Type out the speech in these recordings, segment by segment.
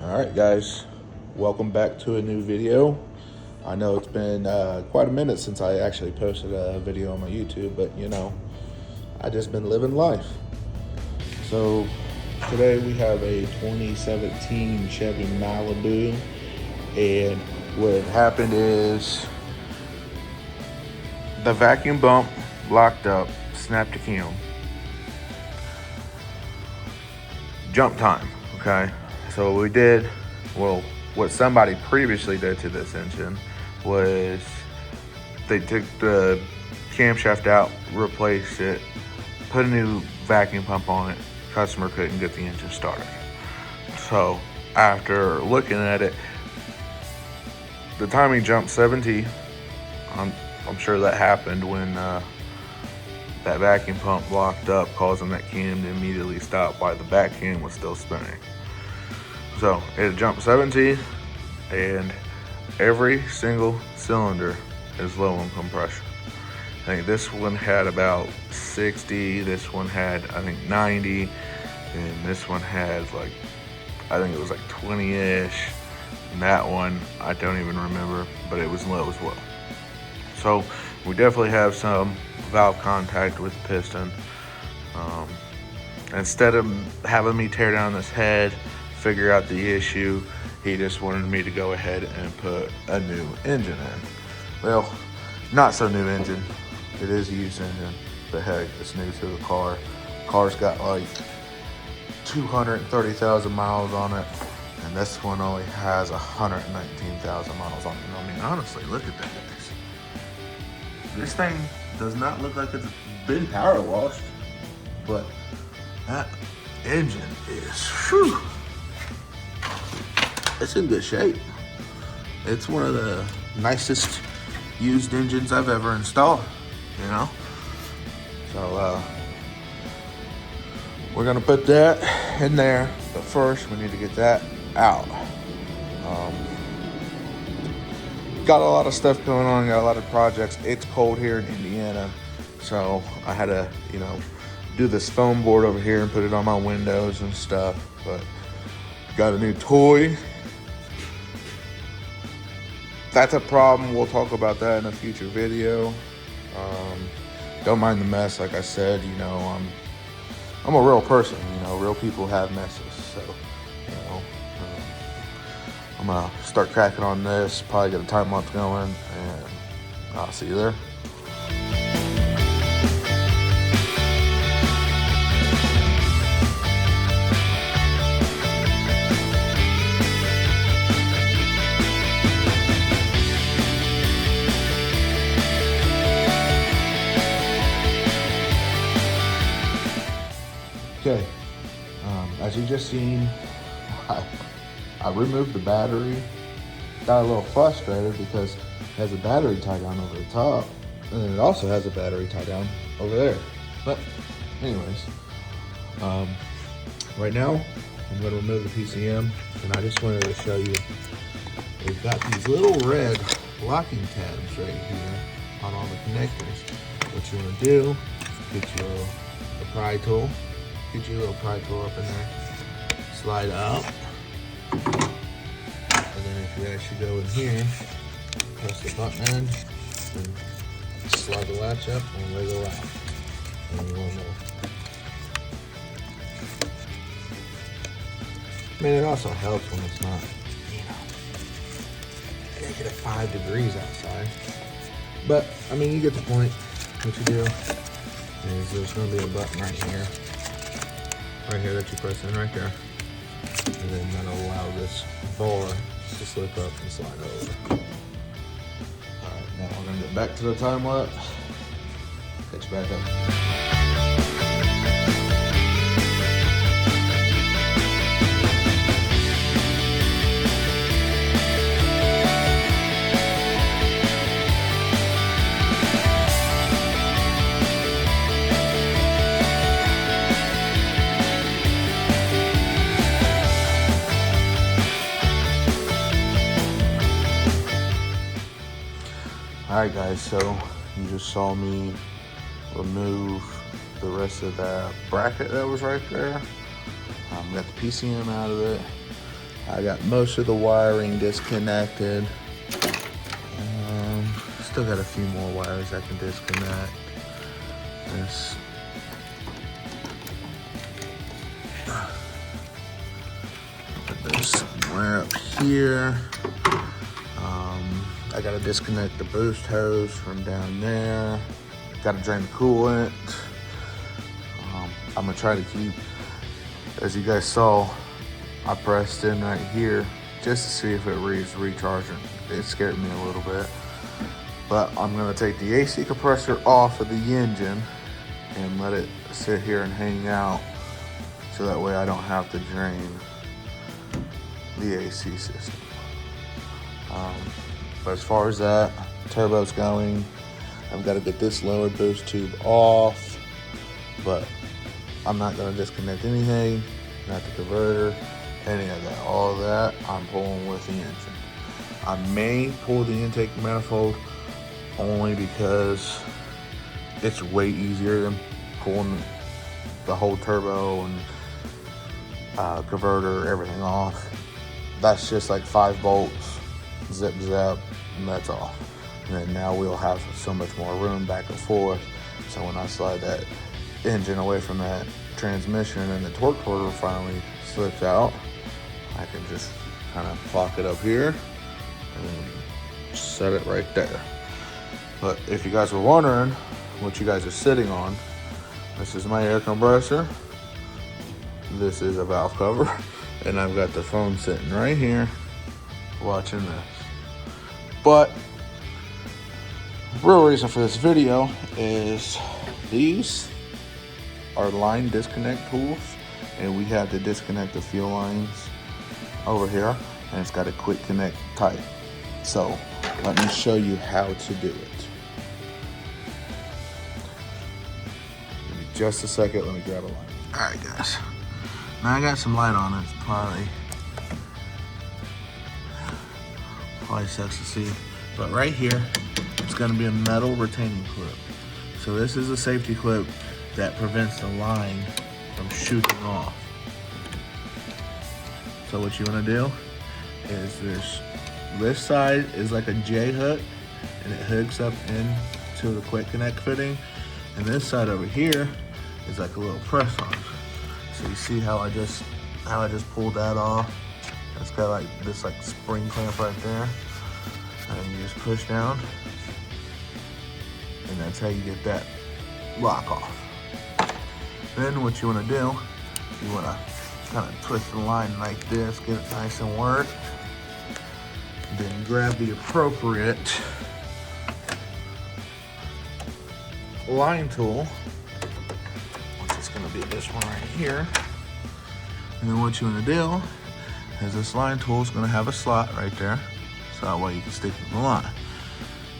Alright guys, welcome back to a new video. I know it's been quite a minute since I actually posted a video on my YouTube, but I just been living life. So today we have a 2017 Chevy Malibu, and what happened is the vacuum bump locked up, snapped a cam. Jump time, okay? So what we did, what somebody previously did to this engine was they took the camshaft out, replaced it, put a new vacuum pump on it. Customer couldn't get the engine started. So after looking at it, the timing jumped 70. I'm sure that happened when that vacuum pump locked up, causing that cam to immediately stop while the back cam was still spinning. So it jumped 70, and every single cylinder is low on compression. I think this one had about 60, this one had I think 90, and this one had I think it was 20-ish, and that one I don't even remember, but it was low as well. So we definitely have some valve contact with the piston. Instead of having me tear down this head, figure out the issue, he just wanted me to go ahead and put a new engine in. Well, not so new engine. It is a used engine, but heck, it's new to the car. Car's got 230,000 miles on it, and this one only has 119,000 miles on it. And I mean, honestly, look at that, guys. This thing does not look like it's been power washed, but that engine is, whew, it's in good shape. It's one of the nicest used engines I've ever installed, So we're gonna put that in there, but first we need to get that out. Got a lot of stuff going on, got a lot of projects. It's cold here in Indiana, so I had to, do this foam board over here and put it on my windows and stuff, but got a new toy. That's a problem. We'll talk about that in a future video. Don't mind the mess. Like I said, I'm a real person. Real people have messes. So, I'm gonna start cracking on this. Probably get a time lapse going, and I'll see you there. Okay, as you just seen, I removed the battery. Got a little frustrated because it has a battery tie down over the top, and then it also has a battery tie down over there. But anyways, right now I'm going to remove the PCM, and I just wanted to show you, we've got these little red locking tabs right here on all the connectors. What you want to do, get your pry tool. Get your little pry tool up in there, slide up, and then if you actually go in here, press the button and slide the latch up and wiggle out. And you won't know. I mean, it also helps when it's not, -5 degrees outside. But, I mean, you get the point. What you do is there's going to be a button right here that you press in right there, and then that'll allow this bar to slip up and slide over. Alright, now we're gonna get back to the time lapse. Catch you back up. Alright guys, so you just saw me remove the rest of that bracket that was right there. Got the PCM out of it. I got most of the wiring disconnected. Still got a few more wires I can disconnect. This. Put this somewhere up here. I gotta disconnect the boost hose from down there. Gotta drain the coolant. I'm gonna try to keep, as you guys saw, I pressed in right here just to see if it was recharging. It scared me a little bit. But I'm gonna take the AC compressor off of the engine and let it sit here and hang out so that way I don't have to drain the AC system. But as far as that, turbo's going. I've got to get this lower boost tube off, but I'm not going to disconnect anything, not the converter, any of that. All of that I'm pulling with the engine. I may pull the intake manifold only because it's way easier than pulling the whole turbo and converter, everything off. That's just like 5 bolts, zip zap, and that's all. And then now we'll have so much more room back and forth. So when I slide that engine away from that transmission and the torque converter finally slips out, I can just kind of plop it up here and set it right there. But if you guys were wondering what you guys are sitting on, this is my air compressor. This is a valve cover. And I've got the phone sitting right here watching this. But the real reason for this video is these are line disconnect tools, and we have to disconnect the fuel lines over here, and it's got a quick connect type. So let me show you how to do it. Give me just a second, let me grab a light. All right, guys. Now I got some light on it. It's probably sucks to see, but right here it's going to be a metal retaining clip. So this is a safety clip that prevents the line from shooting off. So what you want to do is this side is like a J hook, and it hooks up into the quick connect fitting, and this side over here is like a little press on. So you see how I just pulled that off? It's got like this like spring clamp right there, and you just push down, and that's how you get that lock off. Then what you want to do, you want to kind of twist the line like this, get it nice and worked. Then grab the appropriate line tool, which is going to be this one right here. And then what you want to do is this line tool is going to have a slot right there, so that way you can stick it in the line.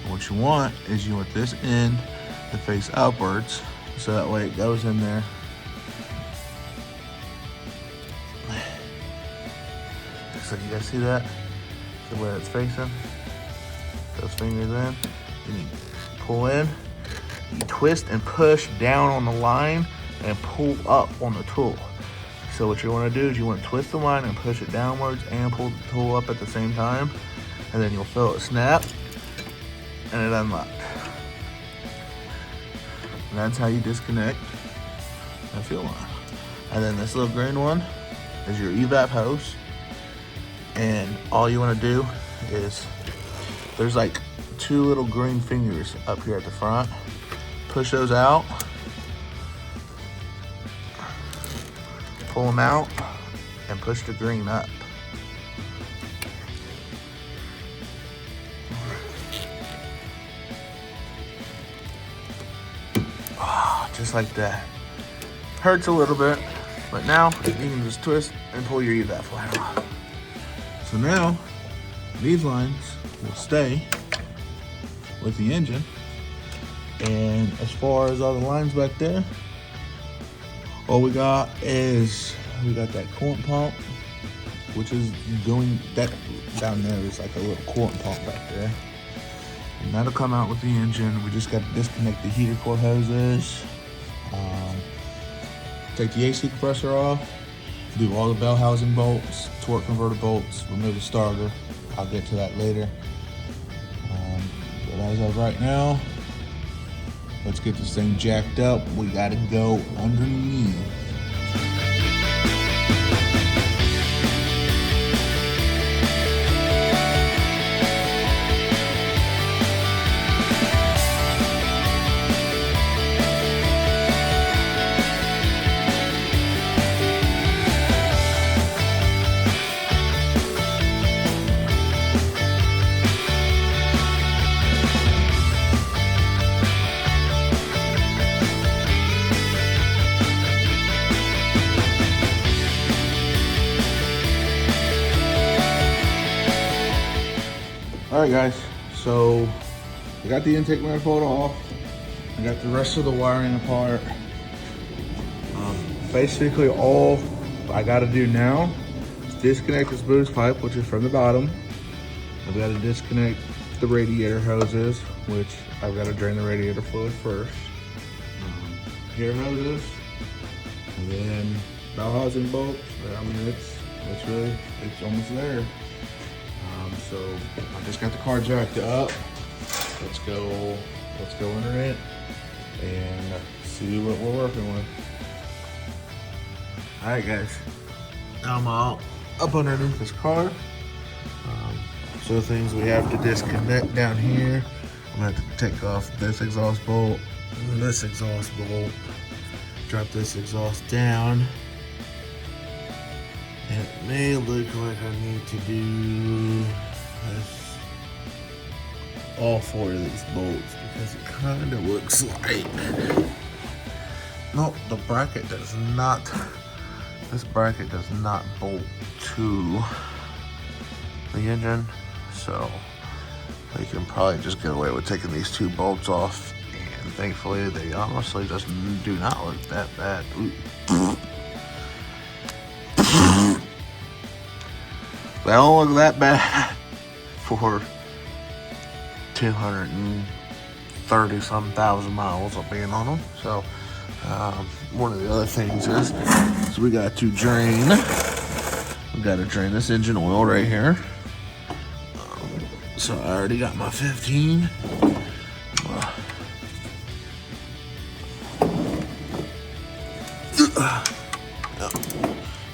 And what you want is you want this end to face upwards, so that way it goes in there. So you guys see that? The way it's facing. Those fingers in. Then you pull in. You twist and push down on the line and pull up on the tool. So what you want to do is you want to twist the line and push it downwards and pull the tool up at the same time, and then you'll feel it snap and it unlocks. And that's how you disconnect that fuel line. And then this little green one is your evap hose, and all you want to do is there's like 2 little green fingers up here at the front. Push those out, pull them out, and push the green up. Oh, just like that. Hurts a little bit, but now you can just twist and pull your evap line off. So now these lines will stay with the engine. And as far as all the lines back there, all we got is we got that coolant pump, which is going that down there is like a little coolant pump back there, and that'll come out with the engine. We just got to disconnect the heater core hoses, take the AC compressor off, do all the bell housing bolts, torque converter bolts, remove the starter. I'll get to that later. But as of right now, let's get this thing jacked up. We gotta go underneath. All right, guys, so I got the intake manifold off. I got the rest of the wiring apart. Basically, all I got to do now is disconnect this boost pipe, which is from the bottom. I've got to disconnect the radiator hoses, which I've got to drain the radiator fluid first. Gear hoses, and then bell housing bolts. I mean, it's almost there. So I just got the car jacked up. Let's go under it and see what we're working with. All right, guys, I'm all up underneath this car. So the things we have to disconnect down here, I'm gonna have to take off this exhaust bolt and this exhaust bolt, drop this exhaust down. And it may look like I need to do this, all 4 of these bolts, because it kind of looks like, no, the bracket does not, this bracket does not bolt to the engine, so they can probably just get away with taking these 2 bolts off, and thankfully they honestly just do not look that bad. They don't look that bad for 230-some thousand miles of being on them. So one of the other things is we got to drain. We got to drain this engine oil right here. So I already got my 15.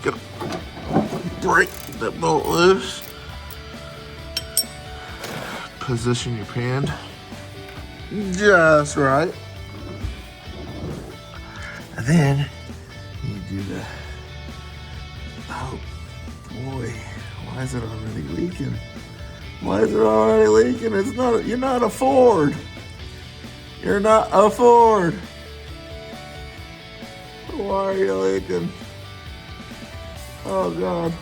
Get break that bolt loose. Position your pan just right. And then you do the, oh boy, why is it already leaking? Why is it already leaking? It's not, you're not a Ford. You're not a Ford. Why are you leaking? Oh God.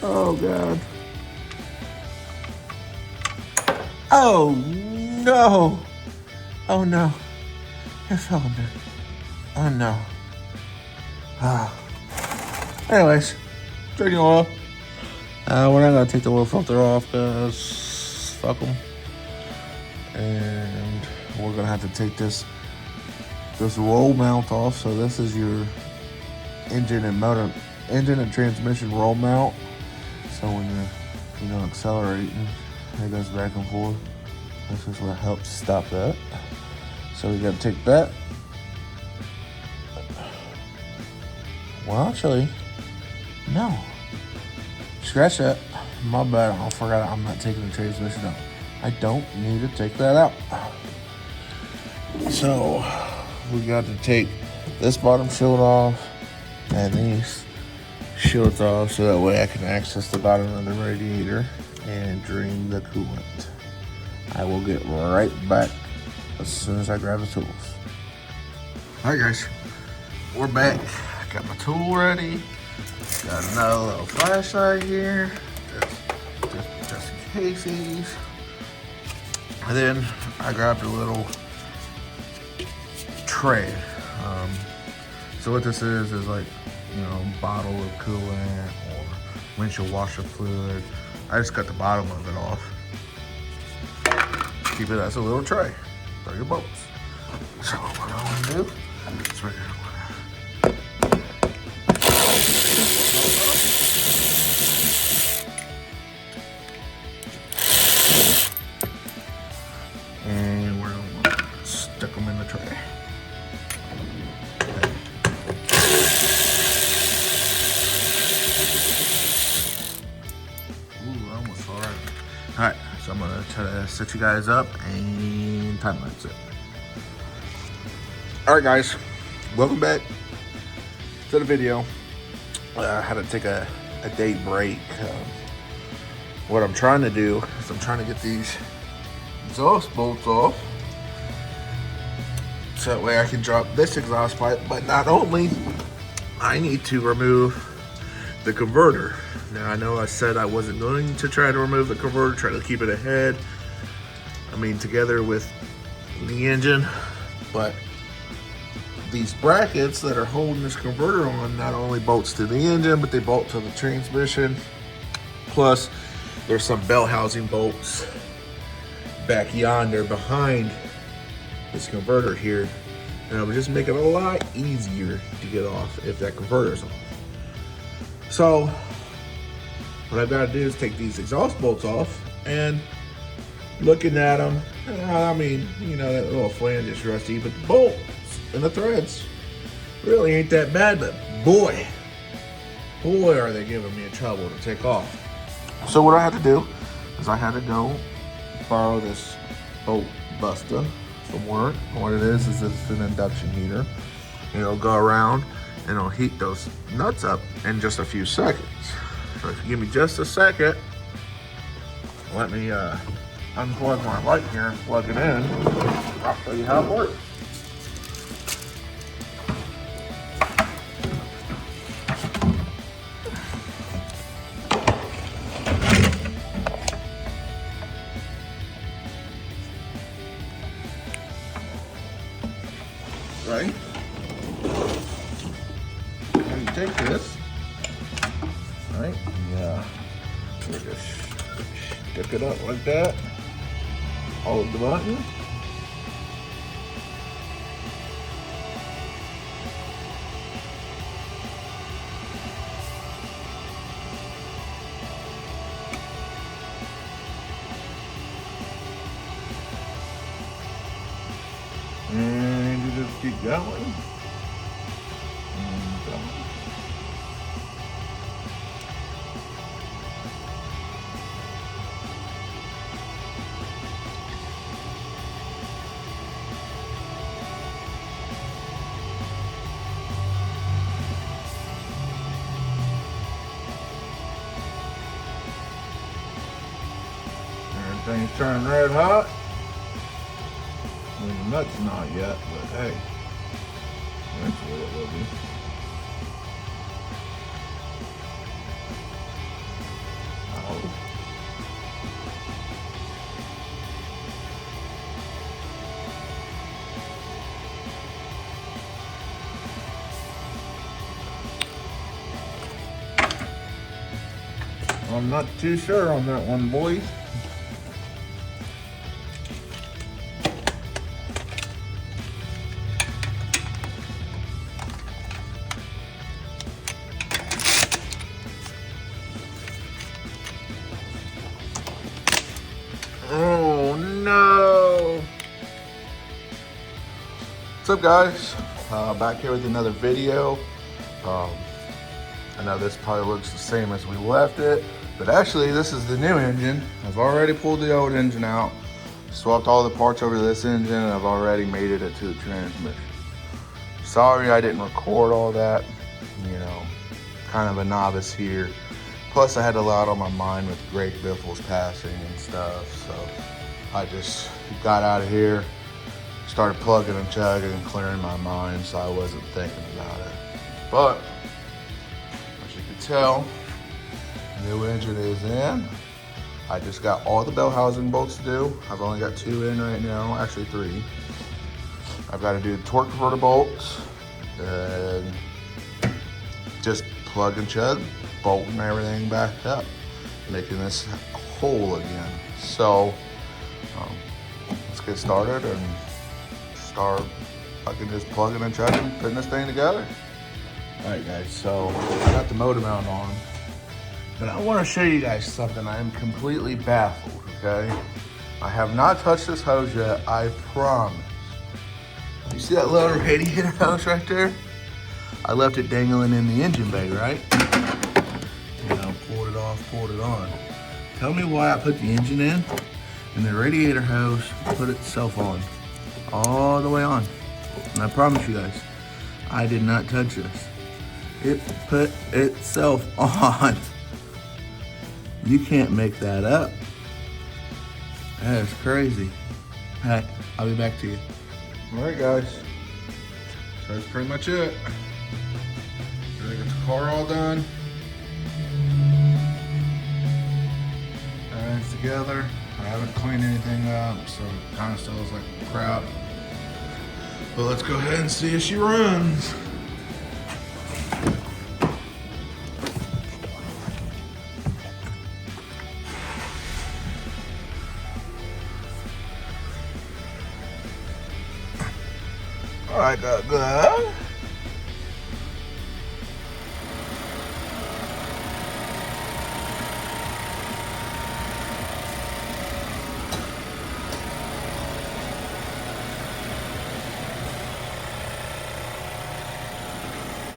Oh God. Oh no. Oh no. It's cylinder. Oh no. Anyways, drinking oil. We're not gonna take the oil filter off because fuck them. And we're gonna have to take this roll mount off. So this is your engine and transmission roll mount. So when you're accelerating, it goes back and forth. This is what helps stop that. So we gotta take that. Well, actually, no. Scratch that. My bad. I forgot I'm not taking the transmission out. I don't need to take that out. So we got to take this bottom shield off and these shields off so that way I can access the bottom of the radiator and drain the coolant. I will get right back as soon as I grab the tools. All right, guys, we're back. I got my tool ready. Got another little flashlight here, just in case these. And then I grabbed a little tray. So what this is like, bottle of coolant or windshield washer fluid. I just cut the bottom of it off. Keep it as a little tray for your bolts. So what I want to do is we're going to set you guys up and time lapse it. All right, guys, welcome back to the video. I had to take a day break. What I'm trying to do is I'm trying to get these exhaust bolts off so that way I can drop this exhaust pipe, but not only, I need to remove the converter. Now, I know I said I wasn't going to try to remove the converter, try to keep it ahead, together with the engine, but these brackets that are holding this converter on not only bolts to the engine, but they bolt to the transmission. Plus, there's some bell housing bolts back yonder behind this converter here. And it would just make it a lot easier to get off if that converter's on. So, what I've got to do is take these exhaust bolts off, and looking at them, that little flange is rusty, but the bolts and the threads really ain't that bad, but boy, are they giving me trouble to take off. So what I had to do is I had to go borrow this bolt buster from work. What it is it's an induction heater. It'll go around and it'll heat those nuts up in just a few seconds. So if you give me just a second, let me unplug my light here and plug it in. I'll show you how it works. Right? And you take this, right? Yeah. You just stick it up like that. Hold the button. And you just keep going. And going. Everything's turning red hot. The nut's not yet, but hey, eventually it will be. Oh. I'm not too sure on that one, boys. Oh no! What's up, guys? Back here with another video. I know this probably looks the same as we left it, but actually this is the new engine. I've already pulled the old engine out, swapped all the parts over to this engine, and I've already made it to the transmission. Sorry I didn't record all that, kind of a novice here. Plus, I had a lot on my mind with Greg Biffle's passing and stuff, so I just got out of here, started plugging and chugging and clearing my mind, so I wasn't thinking about it. But, as you can tell, the new engine is in. I just got all the bell housing bolts to do. I've only got 2 in right now, actually 3. I've got to do the torque converter bolts, and just plug and chug, bolting everything back up, making this whole again. So let's get started and start fucking just plugging and chugging, putting this thing together. All right, guys, so I got the motor mount on, but I want to show you guys something. I am completely baffled, okay? I have not touched this hose yet, I promise. You see that little radiator hose right there? I left it dangling in the engine bay, right? Pulled it off, pulled it on. Tell me why I put the engine in and the radiator hose put itself on, all the way on. And I promise you guys, I did not touch this. It put itself on. You can't make that up. That is crazy. Alright, I'll be back to you. Alright guys, so that's pretty much it. Gotta get the car all done. Everything's together. I haven't cleaned anything up, so it kind of still looks like crap. But let's go ahead and see if she runs. All right, good.